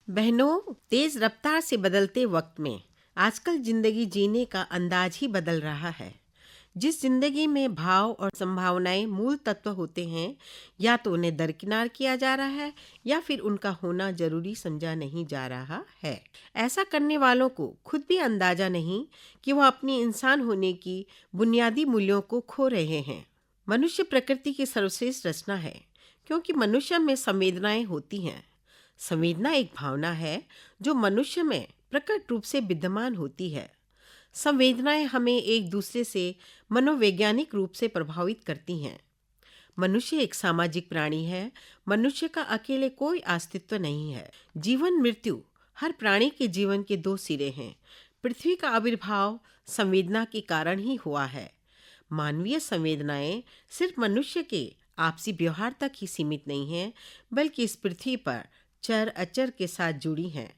बहनों, तेज रफ्तार से बदलते वक्त में आजकल जिंदगी जीने का अंदाज ही बदल रहा है। जिस जिंदगी में भाव और संभावनाएं मूल तत्व होते हैं, या तो उन्हें दरकिनार किया जा रहा है या फिर उनका होना जरूरी समझा नहीं जा रहा है। ऐसा करने वालों को खुद भी अंदाजा नहीं कि वह अपनी इंसान होने की बुनियादी मूल्यों को खो रहे हैं। मनुष्य प्रकृति की सर्वश्रेष्ठ रचना है, क्योंकि मनुष्य में संवेदनाएं होती हैं। संवेदना एक भावना है जो मनुष्य में प्रकट रूप से विद्यमान होती है। संवेदनाएं हमें एक दूसरे से मनोवैज्ञानिक रूप से प्रभावित करती हैं। मनुष्य एक सामाजिक प्राणी है। मनुष्य का अकेले कोई अस्तित्व नहीं है। जीवन मृत्यु हर प्राणी के जीवन के दो सिरे हैं। पृथ्वी का आविर्भाव संवेदना के कारण ही हुआ है। मानवीय संवेदनाएं सिर्फ मनुष्य के आपसी व्यवहार तक ही सीमित नहीं हैं, बल्कि इस पृथ्वी पर चर अचर के साथ जुड़ी हैं।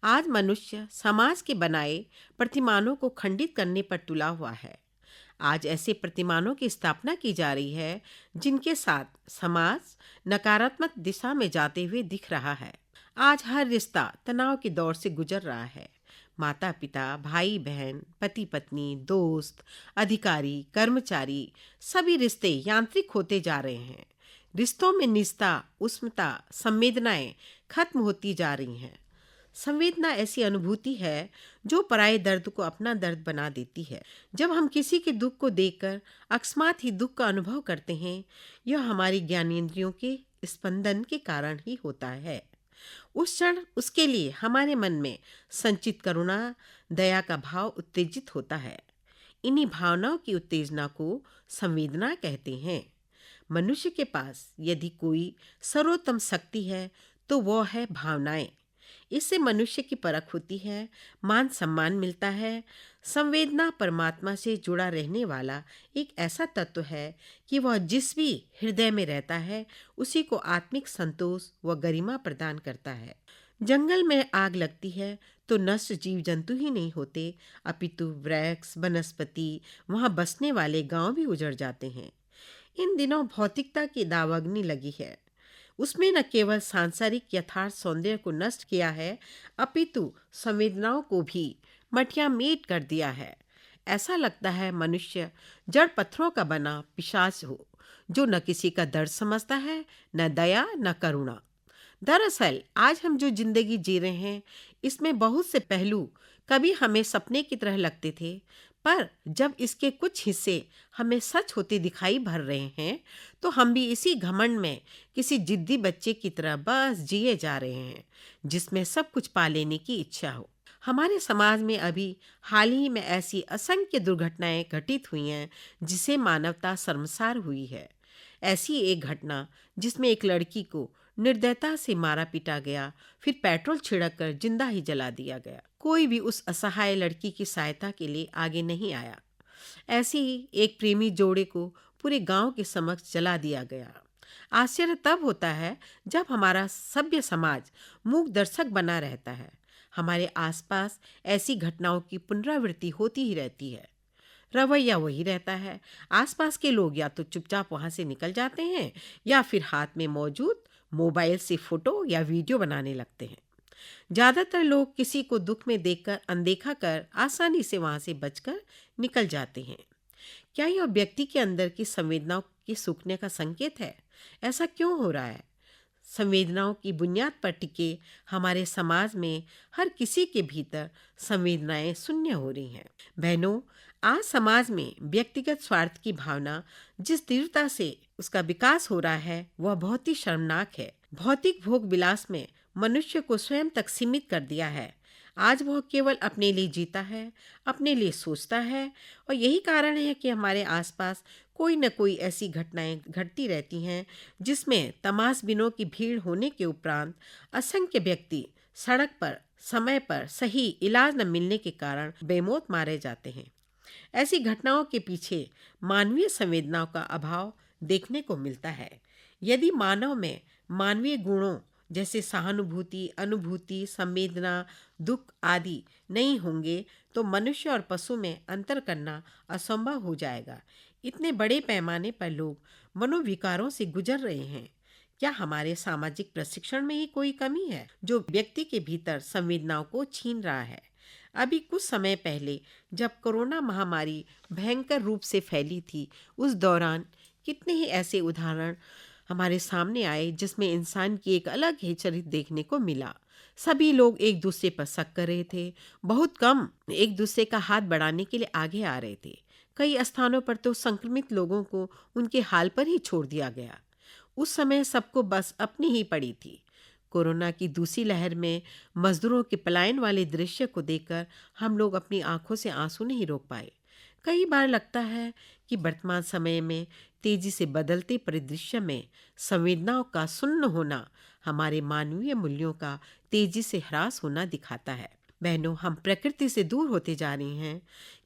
आज मनुष्य समाज के बनाए प्रतिमानों को खंडित करने पर तुला हुआ है। आज ऐसे प्रतिमानों की स्थापना की जा रही है जिनके साथ समाज नकारात्मक दिशा में जाते हुए दिख रहा है। आज हर रिश्ता तनाव के दौर से गुजर रहा है। माता पिता, भाई बहन, पति पत्नी, दोस्त, अधिकारी, कर्मचारी, सभी रिश्ते यांत्रिक होते जा रहे हैं। रिश्तों में निजता, उष्मता, संवेदनाएं खत्म होती जा रही हैं। संवेदना ऐसी अनुभूति है जो पराये दर्द को अपना दर्द बना देती है। जब हम किसी के दुख को देखकर अकस्मात ही दुख का अनुभव करते हैं, यह हमारी ज्ञानेंद्रियों के स्पंदन के कारण ही होता है। उस क्षण उसके लिए हमारे मन में संचित करुणा, दया का भाव उत्तेजित होता है। इन्हीं भावनाओं की उत्तेजना को संवेदना कहते हैं। मनुष्य के पास यदि कोई सर्वोत्तम शक्ति है तो वह है भावनाएं। इससे मनुष्य की परख होती है, मान सम्मान मिलता है। संवेदना परमात्मा से जुड़ा रहने वाला एक ऐसा तत्व है कि वह जिस भी हृदय में रहता है उसी को आत्मिक संतोष व गरिमा प्रदान करता है। जंगल में आग लगती है तो नष्ट जीव जंतु ही नहीं होते, अपितु वृक्ष, वनस्पति, वहां बसने वाले गांव भी उजड़ जाते हैं। इन दिनों भौतिकता की दावाग्नि लगी है। उसमें न केवल सांसारिक यथार्थ सौंदर्य को नष्ट किया है, अपितु संवेदनाओं को भी मटिया मेट कर दिया है। ऐसा लगता है मनुष्य जड़ पत्थरों का बना पिशाच हो, जो न किसी का दर्द समझता है, न दया, न करुणा। दरअसल आज हम जो जिंदगी जी रहे हैं, इसमें बहुत से पहलू कभी हमें सपने की तरह लगते थे, पर जब इसके कुछ हिस्से हमें सच होते दिखाई भर रहे हैं, तो हम भी इसी घमंड में किसी जिद्दी बच्चे की तरह बस जिए जा रहे हैं, जिसमें सब कुछ पा लेने की इच्छा हो। हमारे समाज में अभी हाल ही में ऐसी असंख्य दुर्घटनाएं घटित हुई हैं जिसे मानवता शर्मसार हुई है। ऐसी एक घटना जिसमें एक लड़की को निर्दयता से मारा पीटा गया, फिर पेट्रोल छिड़क कर जिंदा ही जला दिया गया। कोई भी उस असहाय लड़की की सहायता के लिए आगे नहीं आया। ऐसे ही एक प्रेमी जोड़े को पूरे गांव के समक्ष जला दिया गया। आश्चर्य तब होता है जब हमारा सभ्य समाज मूक दर्शक बना रहता है। हमारे आसपास ऐसी घटनाओं की पुनरावृत्ति होती ही रहती है। रवैया वही रहता है। आसपास के लोग या तो चुपचाप वहां से निकल जाते हैं या फिर हाथ में मौजूद मोबाइल से फोटो या वीडियो बनाने लगते हैं। ज्यादातर लोग किसी को दुख में देखकर अनदेखा कर आसानी से वहां से बचकर निकल जाते हैं। क्या यह व्यक्ति के अंदर की संवेदनाओं के सूखने का संकेत है? ऐसा क्यों हो रहा है? संवेदनाओं की बुनियाद पर टिके हमारे समाज में हर किसी के भीतर संवेदनाएं शून्य हो रही हैं। बहनों, आज समाज में व्यक्तिगत स्वार्थ की भावना जिस तीव्रता से उसका विकास हो रहा है, वह बहुत ही शर्मनाक है। भौतिक भोग विलास में मनुष्य को स्वयं तक सीमित कर दिया है। आज वह केवल अपने लिए जीता है, अपने लिए सोचता है, और यही कारण है कि हमारे आसपास कोई न कोई ऐसी घटनाएं घटती रहती हैं जिसमें तमाशबीनों की भीड़ होने के उपरांत असंख्य व्यक्ति सड़क पर समय पर सही इलाज न मिलने के कारण बेमौत मारे जाते हैं। ऐसी घटनाओं के पीछे मानवीय संवेदनाओं का अभाव देखने को मिलता है। यदि मानव में मानवीय गुणों जैसे सहानुभूति, अनुभूति, संवेदना, दुख आदि नहीं होंगे तो मनुष्य और पशु में अंतर करना असंभव हो जाएगा। इतने बड़े पैमाने पर लोग मनोविकारों से गुजर रहे हैं। क्या हमारे सामाजिक प्रशिक्षण में ही कोई कमी है जो व्यक्ति के भीतर संवेदनाओं को छीन रहा है? अभी कुछ समय पहले जब कोरोना महामारी भयंकर रूप से फैली थी, उस दौरान कितने ही ऐसे उदाहरण हमारे सामने आए जिसमें इंसान की एक अलग ही चरित्र देखने को मिला। सभी लोग एक दूसरे पर शक कर रहे थे, बहुत कम एक दूसरे का हाथ बढ़ाने के लिए आगे आ रहे थे। कई स्थानों पर तो संक्रमित लोगों को उनके हाल पर ही छोड़ दिया गया। उस समय सबको बस अपनी ही पड़ी थी। कोरोना की दूसरी लहर में मजदूरों के पलायन वाले दृश्य को देखकर हम लोग अपनी आंखों से आंसू नहीं रोक पाए। कई बार लगता है कि वर्तमान समय में तेजी से बदलते परिदृश्य में संवेदनाओं का सुन्न होना हमारे मानवीय मूल्यों का तेजी से ह्रास होना दिखाता है। बहनों, हम प्रकृति से दूर होते जा रहे हैं,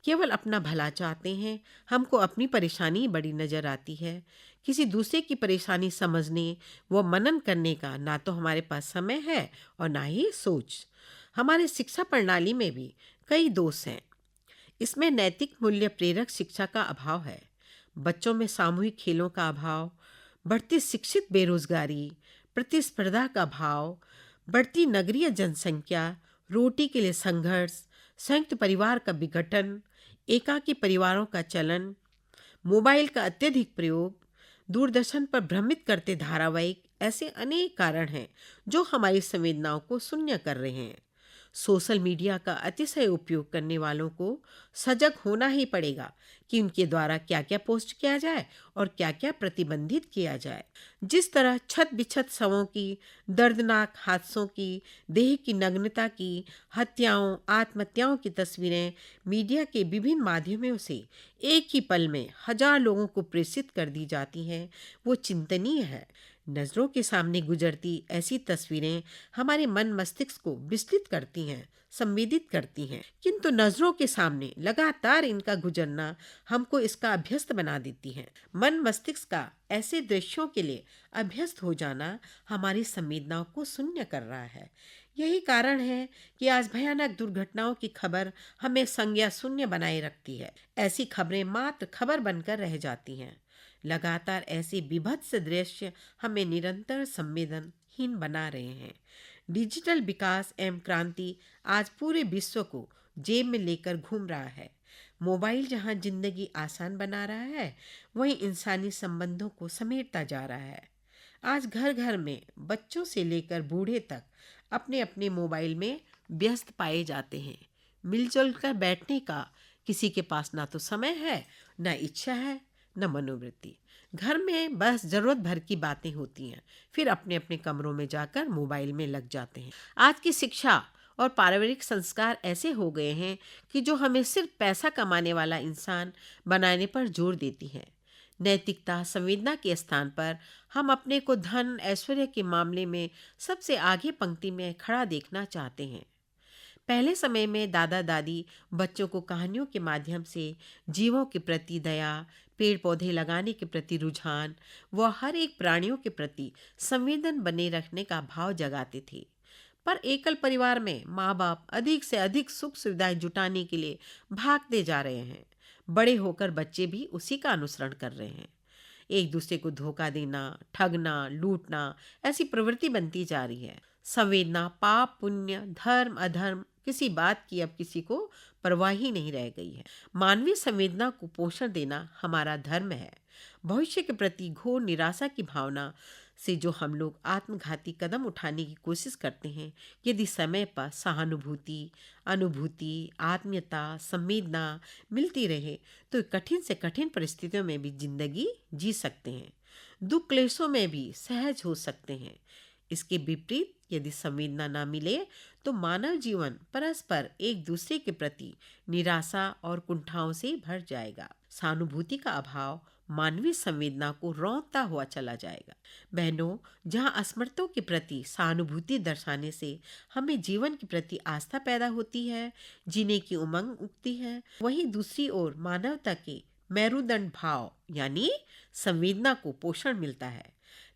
केवल अपना भला चाहते हैं। हमको अपनी परेशानी बड़ी नजर आती है। किसी दूसरे की परेशानी समझने व मनन करने का ना तो हमारे पास समय है और ना ही सोच। हमारे शिक्षा प्रणाली में भी कई दोष हैं। इसमें नैतिक मूल्य प्रेरक शिक्षा का अभाव है, बच्चों में सामूहिक खेलों का अभाव, बढ़ती शिक्षित बेरोजगारी, प्रतिस्पर्धा का भाव, बढ़ती नगरीय जनसंख्या, रोटी के लिए संघर्ष, संयुक्त परिवार का विघटन, एकाकी परिवारों का चलन, मोबाइल का अत्यधिक प्रयोग, दूरदर्शन पर भ्रमित करते धारावाहिक, ऐसे अनेक कारण हैं जो हमारी संवेदनाओं को शून्य कर रहे हैं। सोशल मीडिया का अतिशय उपयोग करने वालों को सजग होना ही पड़ेगा कि उनके द्वारा क्या क्या पोस्ट किया जाए और क्या क्या प्रतिबंधित किया जाए। जिस तरह छत बिछत शवों की, दर्दनाक हादसों की, देह की नग्नता की, हत्याओं, आत्महत्याओं की तस्वीरें मीडिया के विभिन्न माध्यमों से एक ही पल में हजार लोगों को प्रेषित कर दी जाती हैं, वो चिंतनीय है। नज़रों के सामने गुजरती ऐसी तस्वीरें हमारे मन मस्तिष्क को विचलित करती हैं, संवेदित करती हैं, किंतु नज़रों के सामने लगातार इनका गुजरना हमको इसका अभ्यस्त बना देती हैं। मन मस्तिष्क का ऐसे दृश्यों के लिए अभ्यस्त हो जाना हमारी संवेदनाओं को शून्य कर रहा है। यही कारण है कि आज भयानक दुर्घटनाओं की खबर हमें संज्ञा शून्य बनाए रखती है। ऐसी खबरें मात्र खबर बनकर रह जाती हैं। लगातार ऐसे विभत्स दृश्य हमें निरंतर संवेदनहीन बना रहे हैं। डिजिटल विकास एवं क्रांति आज पूरे विश्व को जेब में लेकर घूम रहा है। मोबाइल जहां जिंदगी आसान बना रहा है, वहीं इंसानी संबंधों को समेटता जा रहा है। आज घर घर में बच्चों से लेकर बूढ़े तक अपने अपने मोबाइल में व्यस्त पाए जाते हैं। मिलजुल कर बैठने का किसी के पास ना तो समय है, ना इच्छा है, न मनोवृत्ति। घर में बस जरूरत भर की बातें होती हैं, फिर अपने अपने कमरों में जाकर मोबाइल में लग जाते हैं। आज की शिक्षा और पारिवारिक संस्कार ऐसे हो गए हैं कि जो हमें सिर्फ पैसा कमाने वाला इंसान बनाने पर जोर देती हैं। नैतिकता, संवेदना के स्थान पर हम अपने को धन, ऐश्वर्य के मामले में सबसे आगे पंक्ति में खड़ा देखना चाहते हैं। पहले समय में दादा दादी बच्चों को कहानियों के माध्यम से जीवों के प्रति दया, पेड़ पौधे लगाने के प्रति रुझान व हर एक प्राणियों के प्रति संवेदन बने रखने का भाव जगाते थे। पर एकल परिवार में माँ बाप अधिक से अधिक सुख सुविधाएं जुटाने के लिए भागते जा रहे हैं। बड़े होकर बच्चे भी उसी का अनुसरण कर रहे हैं। एक दूसरे को धोखा देना, ठगना, लूटना, ऐसी प्रवृत्ति बनती जा रही है। संवेदना, पाप पुण्य, धर्म अधर्म, किसी बात की अब किसी को परवाह ही नहीं रह गई है। मानवीय संवेदना को पोषण देना हमारा धर्म है। भविष्य के प्रति घोर निराशा की भावना से जो हम लोग आत्मघाती कदम उठाने की कोशिश करते हैं, यदि समय पर सहानुभूति, अनुभूति, आत्मीयता, संवेदना मिलती रहे तो कठिन से कठिन परिस्थितियों में भी जिंदगी जी सकते हैं, दुख क्लेशों में भी सहज हो सकते हैं। इसके विपरीत यदि संवेदना ना मिले तो मानव जीवन परस्पर एक दूसरे के प्रति निराशा और कुंठाओं से भर जाएगा। सहानुभूति का अभाव मानवीय संवेदना को रौंदता हुआ चला जाएगा। बहनों, जहाँ असमर्थों के प्रति सहानुभूति दर्शाने से हमें जीवन के प्रति आस्था पैदा होती है, जीने की उमंग उगती है, वहीं दूसरी ओर मानवता के मेरुदंड भाव यानी संवेदना को पोषण मिलता है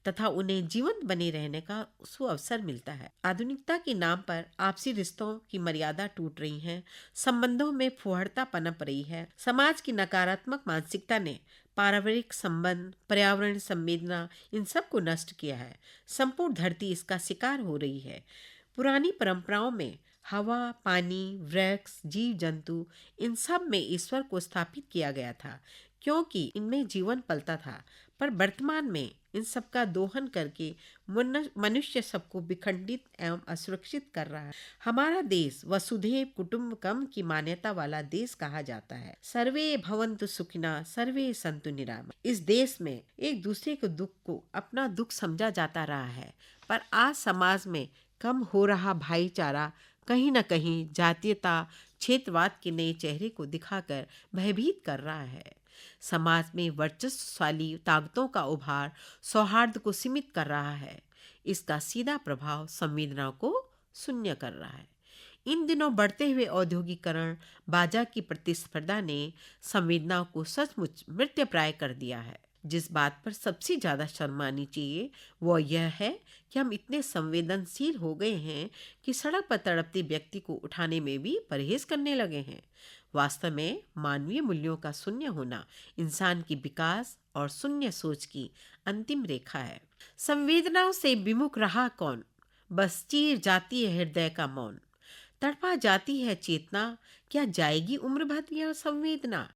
तथा उन्हें जीवंत बने रहने का सुअवसर मिलता है। आधुनिकता के नाम पर आपसी रिश्तों की मर्यादा टूट रही है, संबंधों में फुहड़ता पनप रही है। समाज की नकारात्मक मानसिकता ने पारिवारिक संबंध, पर्यावरण संवेदना, इन सब को नष्ट किया है। संपूर्ण धरती इसका शिकार हो रही है। पुरानी परंपराओं में हवा, पानी, वृक्ष, जीव जंतु, इन सब में ईश्वर को स्थापित किया गया था, क्योंकि इनमें जीवन पलता था। पर वर्तमान में इन सब का दोहन करके मनुष्य सबको विखंडित एवं असुरक्षित कर रहा है। हमारा देश वसुधैव कुटुंबकम की मान्यता वाला देश कहा जाता है। सर्वे भवन्तु सुखिनः, सर्वे सन्तु निरामया। इस देश में एक दूसरे के दुख को अपना दुख समझा जाता रहा है, पर आज समाज में कम हो रहा भाईचारा कहीं न कहीं जातीयता, क्षेत्रवाद के नए चेहरे को दिखाकर भयभीत कर रहा है। समाज में वर्चस्वशाली ताकतों का उभार सौहार्द को सीमित कर रहा है। इसका सीधा प्रभाव संवेदनाओं को शून्य कर रहा है। इन दिनों बढ़ते हुए औद्योगिकरण, बाजार की प्रतिस्पर्धा ने संवेदनाओं को सचमुच मृत्यप्राय कर दिया है। जिस बात पर सबसे ज्यादा शर्म आनी चाहिए वो यह है कि हम इतने संवेदनशील हो गए हैं कि सड़क पर तड़पते व्यक्ति को उठाने में भी परहेज करने लगे हैं। वास्तव में मानवीय मूल्यों का शून्य होना इंसान की विकास और शून्य सोच की अंतिम रेखा है। संवेदनाओं से विमुख रहा कौन, बस चीर जाती है हृदय का मौन। तड़पा जाती है चेतना, क्या जाएगी उम्र भर यह संवेदना।